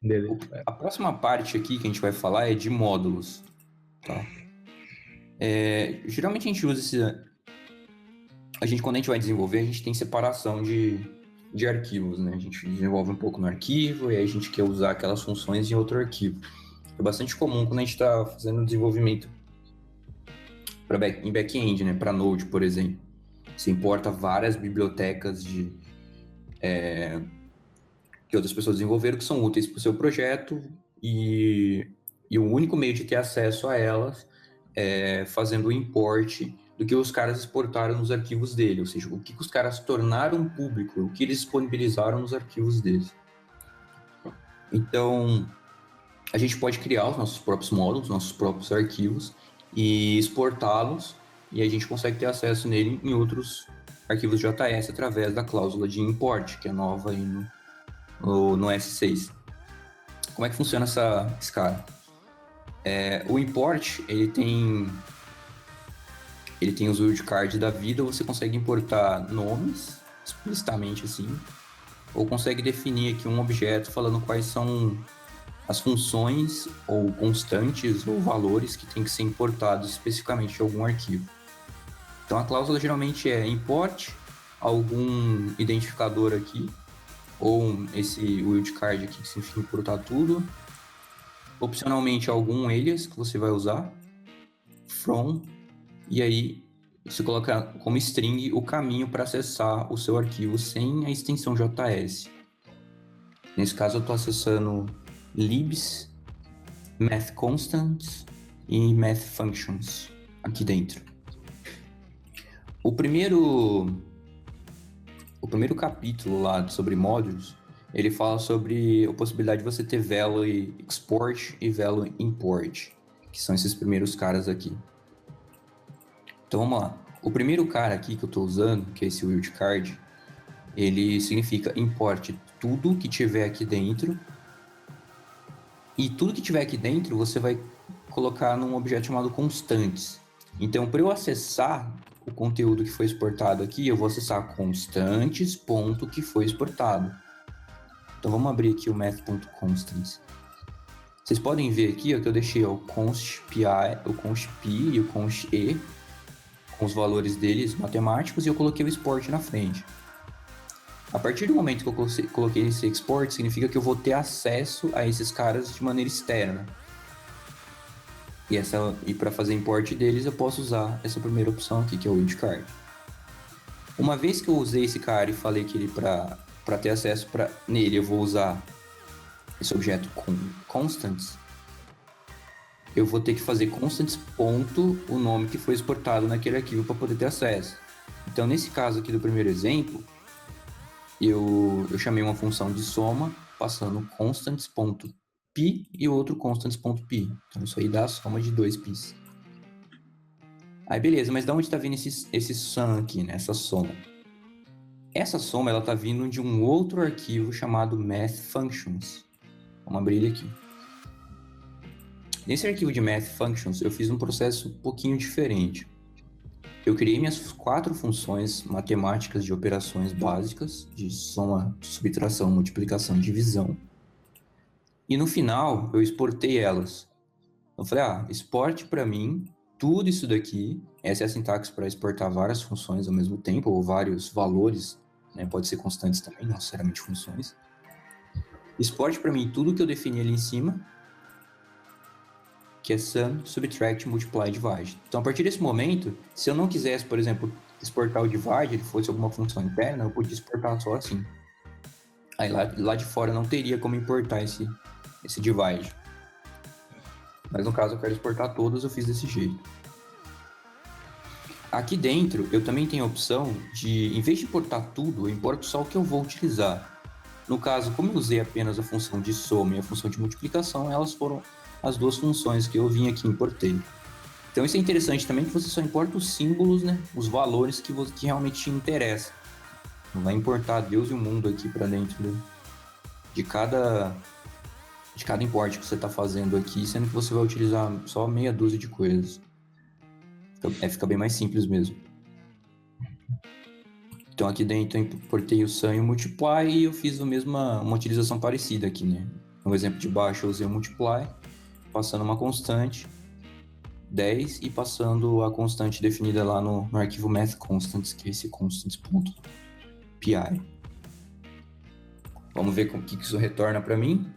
Beleza. A próxima parte aqui que a gente vai falar é de módulos, tá? Geralmente a gente usa quando a gente vai desenvolver, a gente tem separação de arquivos, né? A gente desenvolve um pouco no arquivo e aí a gente quer usar aquelas funções em outro arquivo. É bastante comum quando a gente está fazendo desenvolvimento em back-end, né? Para Node, por exemplo. Você importa várias bibliotecas que outras pessoas desenvolveram que são úteis para o seu projeto e o único meio de ter acesso a elas é fazendo o import do que os caras exportaram nos arquivos dele, ou seja, o que os caras tornaram público, o que eles disponibilizaram nos arquivos deles. Então, a gente pode criar os nossos próprios módulos, nossos próprios arquivos e exportá-los, e a gente consegue ter acesso nele em outros arquivos JS através da cláusula de import, que é nova aí no S6. Como é que funciona esse cara? O import, ele tem os wildcards da vida, você consegue importar nomes, explicitamente assim, ou consegue definir aqui um objeto falando quais são as funções ou constantes ou valores que tem que ser importados especificamente de algum arquivo. Então a cláusula geralmente é import algum identificador aqui, ou esse wildcard aqui que significa importar tudo, opcionalmente algum alias que você vai usar, from, e aí você coloca como string o caminho para acessar o seu arquivo sem a extensão JS. Nesse caso eu estou acessando libs, math constants e math functions aqui dentro. O primeiro capítulo lá sobre módulos, ele fala sobre a possibilidade de você ter value export e value import, que são esses primeiros caras aqui. Então vamos lá. O primeiro cara aqui que eu estou usando, que é esse wildcard, ele significa import tudo que tiver aqui dentro. E tudo que tiver aqui dentro você vai colocar num objeto chamado constantes. Então, para eu acessar o conteúdo que foi exportado aqui, eu vou acessar constantes ponto que foi exportado. Então vamos abrir aqui o math.constants. Vocês podem ver aqui ó, que eu deixei o const.pi, o const.p e o const.e com os valores deles matemáticos e eu coloquei o export na frente. A partir do momento que eu coloquei esse export, significa que eu vou ter acesso a esses caras de maneira externa. E para fazer import deles, eu posso usar essa primeira opção aqui, que é o wildcard. Uma vez que eu usei esse cara e falei que ele para ter acesso nele, eu vou usar esse objeto com constants, eu vou ter que fazer constants ponto o nome que foi exportado naquele arquivo para poder ter acesso. Então, nesse caso aqui do primeiro exemplo, eu chamei uma função de soma passando constants.pi e outro constants.pi. Então, isso aí dá a soma de 2 pis. Aí, beleza, mas de onde está vindo esse sum aqui, né? Essa soma? Essa soma, ela está vindo de um outro arquivo chamado math.functions. Vamos abrir ele aqui. Nesse arquivo de math.functions, eu fiz um processo um pouquinho diferente. Eu criei minhas 4 funções matemáticas de operações básicas, de soma, subtração, multiplicação e divisão. E no final, eu exportei elas. Eu falei, exporte para mim tudo isso daqui. Essa é a sintaxe para exportar várias funções ao mesmo tempo, ou vários valores, né? Pode ser constantes também, não necessariamente funções. Exporte para mim tudo que eu defini ali em cima, que é sum, subtract, multiply, divide. Então, a partir desse momento, se eu não quisesse, por exemplo, exportar o divide, ele fosse alguma função interna, eu podia exportar só assim. Aí lá de fora não teria como importar esse divide. Mas no caso eu quero exportar todos, eu fiz desse jeito. Aqui dentro, eu também tenho a opção de, em vez de importar tudo, eu importo só o que eu vou utilizar. No caso, como eu usei apenas a função de soma e a função de multiplicação, elas foram as 2 funções que eu vim aqui e importei. Então isso é interessante também, que você só importa os símbolos, né? Os valores que realmente te interessam. Não vai importar Deus e o mundo aqui para dentro de cada import que você está fazendo aqui, sendo que você vai utilizar só meia dúzia de coisas. Fica bem mais simples mesmo. Então aqui dentro eu importei o sum e o multiply e eu fiz uma utilização parecida aqui, né? No exemplo de baixo eu usei o multiply, passando uma constante, 10, e passando a constante definida lá no arquivo mathconstants, que é esse constants.py. Vamos ver o que isso retorna para mim.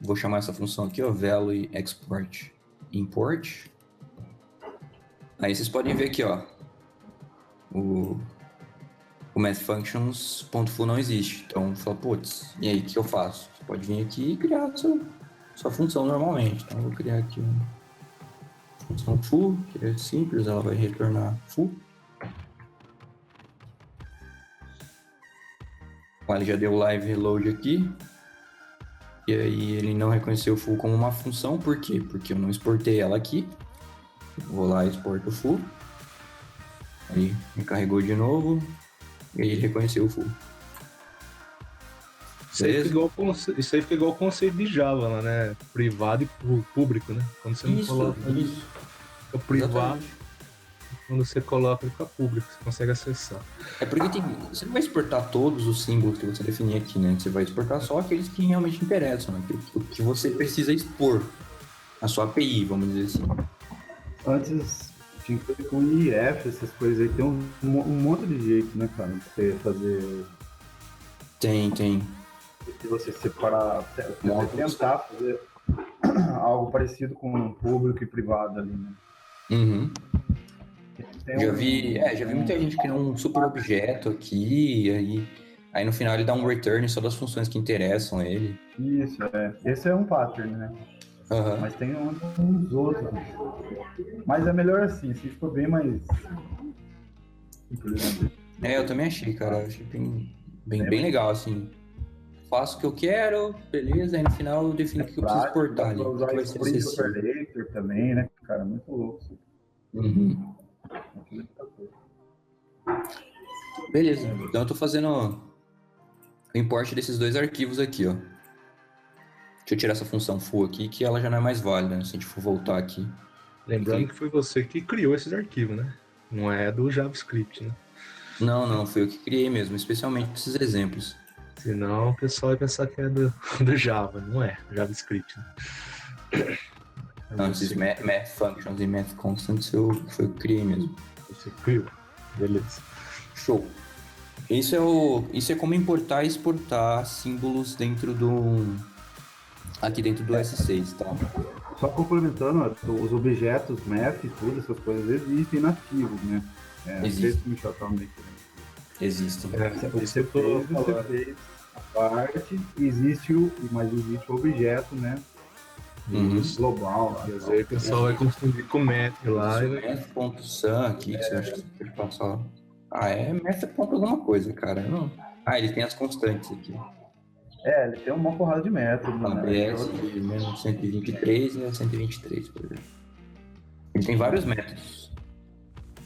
Vou chamar essa função aqui, ó, value export import. Aí vocês podem ver aqui, ó, o mathfunctions.foo não existe. Então, fala, putz, e aí, o que eu faço? Você pode vir aqui e criar sua função normalmente. Então, eu vou criar aqui uma função foo, que é simples, ela vai retornar foo. Ele já deu live reload aqui. E aí, ele não reconheceu o foo como uma função. Por quê? Porque eu não exportei ela aqui. Vou lá e exporto o foo. Aí, me carregou de novo. E aí, ele reconheceu o foo. Isso aí fica igual o conceito de Java lá, né? Privado e público, né? Quando você não coloca, fica privado. Exatamente. Quando você coloca, ele fica público, você consegue acessar. É porque você não vai exportar todos os símbolos que você definir aqui, né? Você vai exportar só aqueles que realmente interessam, né? O que você precisa expor. A sua API, vamos dizer assim. Antes tinha que fazer com IF, essas coisas aí. Tem um monte de jeito, né, cara? De você fazer... Tem. Se você separar, tentar fazer algo parecido com público e privado ali, né? Uhum. Já vi muita gente criando um super objeto aqui, aí no final ele dá um return só das funções que interessam a ele. Isso, esse é um pattern, né? Uhum. Mas tem uns outros. Mas é melhor assim, se for bem mais... Eu também achei, cara. Eu achei bem legal, assim. Faço o que eu quero, beleza, aí no final eu defino o que eu preciso exportar ali. Usar vai ser acessível também, né, cara? Muito louco. Uhum. Beleza, então eu tô fazendo o import desses dois arquivos aqui, ó. Deixa eu tirar essa função full aqui, que ela já não é mais válida, né? Se a gente for voltar aqui. Lembrando que foi você que criou esses arquivos, né? Não é do JavaScript, né? Não, foi eu que criei mesmo, especialmente para esses exemplos. Senão o pessoal vai pensar que é do Java, não é JavaScript, né? Não, esses math functions e math constants foi eu que criei mesmo. Você criou, beleza. Show. Isso é como importar e exportar símbolos dentro aqui dentro do S6, tá? Só complementando, os objetos math e tudo, essas coisas existem nativos, né? Existem. Existem. Você fez a parte, existe o objeto, né? Global. Às vezes o pessoal vai confundir com math lá. Math.sum aqui, que você acha que você pode passar. É math. Alguma coisa, cara. Não. Ele tem as constantes aqui. Ele tem uma porrada de métodos, né? ABS de menos 123 e 123, por exemplo. Ele tem vários métodos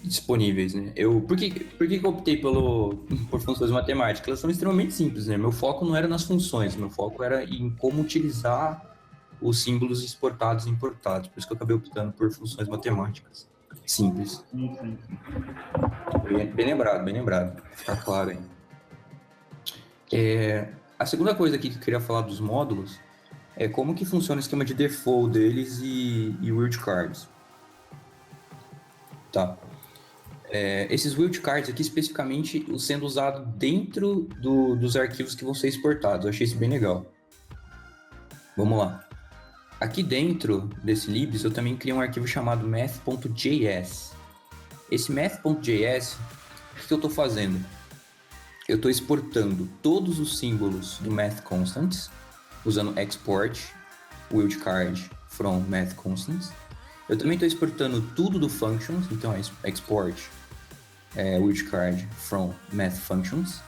disponíveis, né? Por que eu optei por funções matemáticas? Elas são extremamente simples, né? Meu foco não era nas funções, meu foco era em como utilizar os símbolos exportados e importados. Por isso que eu acabei optando por funções matemáticas simples. Sim. Bem lembrado. Ficar claro aí. A segunda coisa aqui que eu queria falar dos módulos é como que funciona o esquema de default deles e wildcards. Tá. Esses wildcards aqui, especificamente, sendo usado dentro dos arquivos que vão ser exportados. Eu achei isso bem legal. Vamos lá. Aqui dentro desse libs, eu também criei um arquivo chamado math.js. Esse math.js, o que eu estou fazendo? Eu estou exportando todos os símbolos do mathconstants, usando export wildcard from mathconstants. Eu também estou exportando tudo do functions, então é export wildcard from mathfunctions.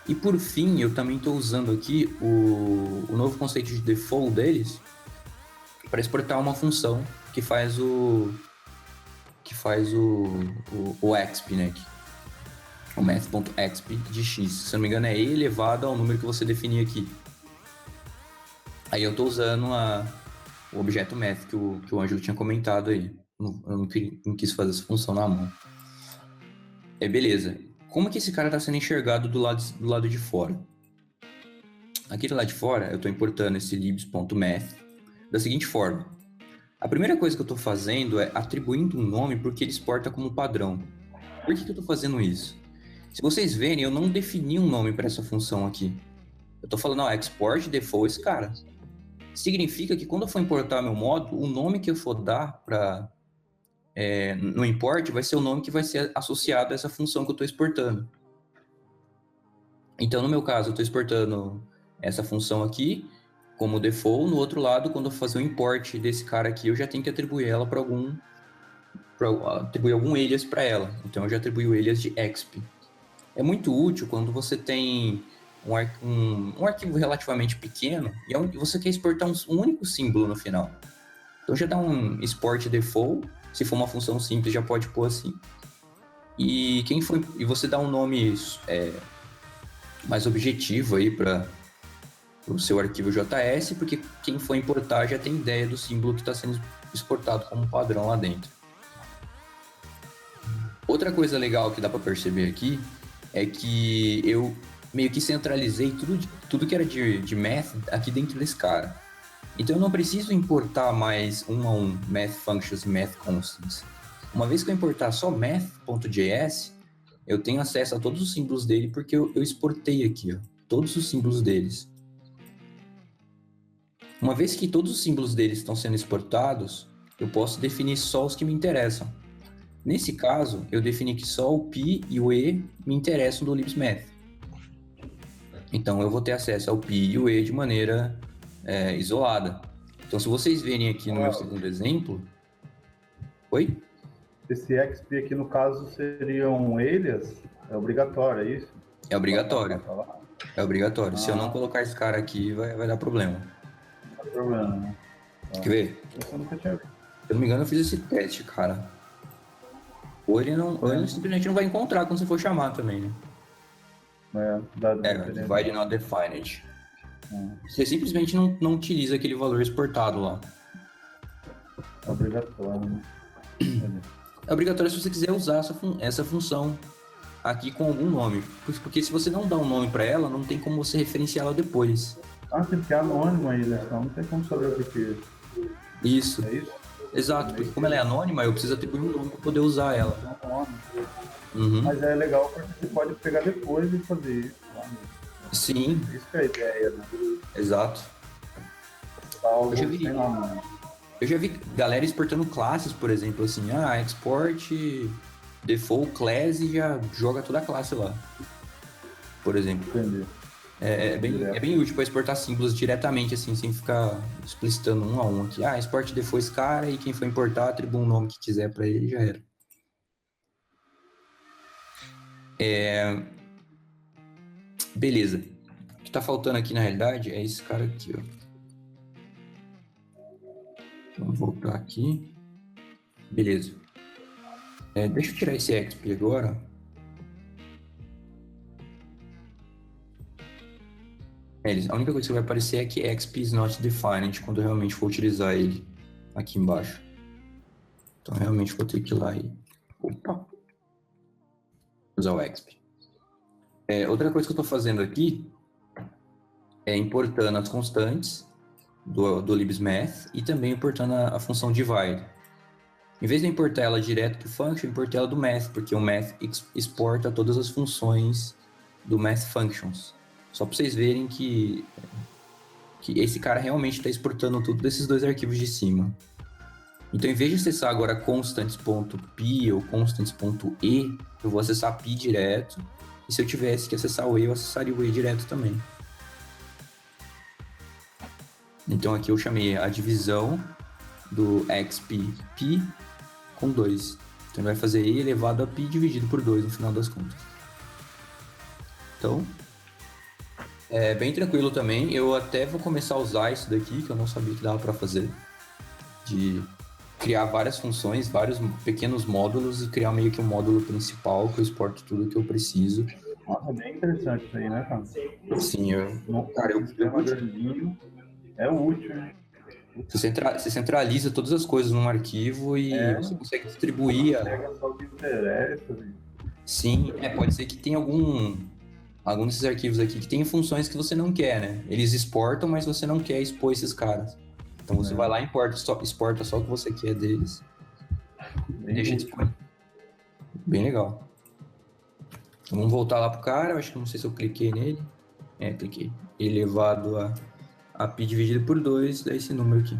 E por fim, eu também estou usando aqui o novo conceito de default deles para exportar uma função que faz o exp, né? O math.exp de x. Se não me engano, é e elevado ao número que você definir aqui. Aí eu estou usando o objeto math que o Ângelo tinha comentado aí. não quis fazer essa função na mão. Beleza. Como que esse cara está sendo enxergado do lado de fora? Aqui do lado de fora, eu estou importando esse libs.math da seguinte forma. A primeira coisa que eu estou fazendo é atribuindo um nome porque ele exporta como padrão. Por que eu estou fazendo isso? Se vocês verem, eu não defini um nome para essa função aqui. Eu estou falando, export default esse cara. Significa que quando eu for importar meu módulo, o nome que eu for dar no import vai ser o nome que vai ser associado a essa função que eu estou exportando. Então, no meu caso, eu estou exportando essa função aqui como default. No outro lado, quando eu for fazer o import desse cara aqui, eu já tenho que atribuir ela atribuir algum alias para ela. Então, eu já atribuí o alias de exp. É muito útil quando você tem um arquivo relativamente pequeno e você quer exportar um único símbolo no final. Então, já dá um export default. Se for uma função simples, já pode pôr assim. E você dá um nome mais objetivo aí para o seu arquivo JS, porque quem for importar já tem ideia do símbolo que está sendo exportado como padrão lá dentro. Outra coisa legal que dá para perceber aqui é que eu meio que centralizei tudo que era de math aqui dentro desse cara. Então eu não preciso importar mais um a um math functions e math constants. Uma vez que eu importar só math.js, eu tenho acesso a todos os símbolos dele porque eu exportei aqui, todos os símbolos deles. Uma vez que todos os símbolos deles estão sendo exportados, eu posso definir só os que me interessam. Nesse caso, eu defini que só o P e o E me interessam do libsmath. Então eu vou ter acesso ao P e o E de maneira isolada. Então se vocês verem aqui no meu segundo exemplo... Oi? Esse exp aqui, no caso, seria um alias? É obrigatório, é isso? É obrigatório. É obrigatório. Se eu não colocar esse cara aqui, vai dar problema. Não dá problema, né? Quer ver? Eu nunca tinha visto. Se eu não me engano, eu fiz esse teste, cara. Ou ele simplesmente não vai encontrar quando você for chamar também, né? Divide not defined. Você simplesmente não utiliza aquele valor exportado lá. É obrigatório, né? É obrigatório se você quiser usar essa função aqui com algum nome. Porque se você não dá um nome para ela, não tem como você referenciá-la depois. Tem que ser anônimo ainda, então não tem como saber o que Isso. é isso? Exato, porque como ela é anônima, eu preciso atribuir um nome para poder usar ela. Uhum. Mas é legal porque você pode pegar depois e fazer isso. Sim. Isso que é a ideia, né? Exato. Eu já vi galera exportando classes, por exemplo, assim, export default class e já joga toda a classe lá. Por exemplo. Entendi. É bem útil para exportar símbolos diretamente, assim, sem ficar explicitando um a um aqui. Export default esse cara e quem for importar atribui um nome que quiser para ele e já era. Beleza. O que tá faltando aqui na realidade é esse cara aqui, ó. Vamos voltar aqui. Beleza. Deixa eu tirar esse exp agora. A única coisa que vai aparecer é que exp is not defined quando eu realmente for utilizar ele aqui embaixo. Então realmente vou ter que ir lá e usar o exp. Outra coisa que eu estou fazendo aqui é importando as constantes do libsmath e também importando a função divide. Em vez de importar ela direto do function, eu importei ela do math, porque o math exporta todas as funções do math functions. Só para vocês verem que esse cara realmente está exportando tudo desses dois arquivos de cima. Então, em vez de acessar agora constants.p ou constants.e, eu vou acessar p direto. E se eu tivesse que acessar o e, eu acessaria o e direto também. Então, aqui eu chamei a divisão do exp p com 2. Então, ele vai fazer e elevado a pi dividido por 2 no final das contas. Então, é bem tranquilo também. Eu até vou começar a usar isso daqui, que eu não sabia que dava para fazer. De criar várias funções, vários pequenos módulos e criar meio que um módulo principal que eu exporto tudo que eu preciso. Nossa, bem interessante isso aí, né, cara? Sim, é útil, né? Você centraliza todas as coisas num arquivo e você consegue distribuir. Pega só o que interessa. Sim, pode ser que tenha algum desses arquivos aqui que tenha funções que você não quer, né? Eles exportam, mas você não quer expor esses caras. Então você vai lá e exporta só o que você quer deles. Deixa disponível. Bem legal. Então, vamos voltar lá pro cara. Eu acho que não sei se eu cliquei nele. Cliquei. Elevado a pi dividido por 2, dá esse número aqui.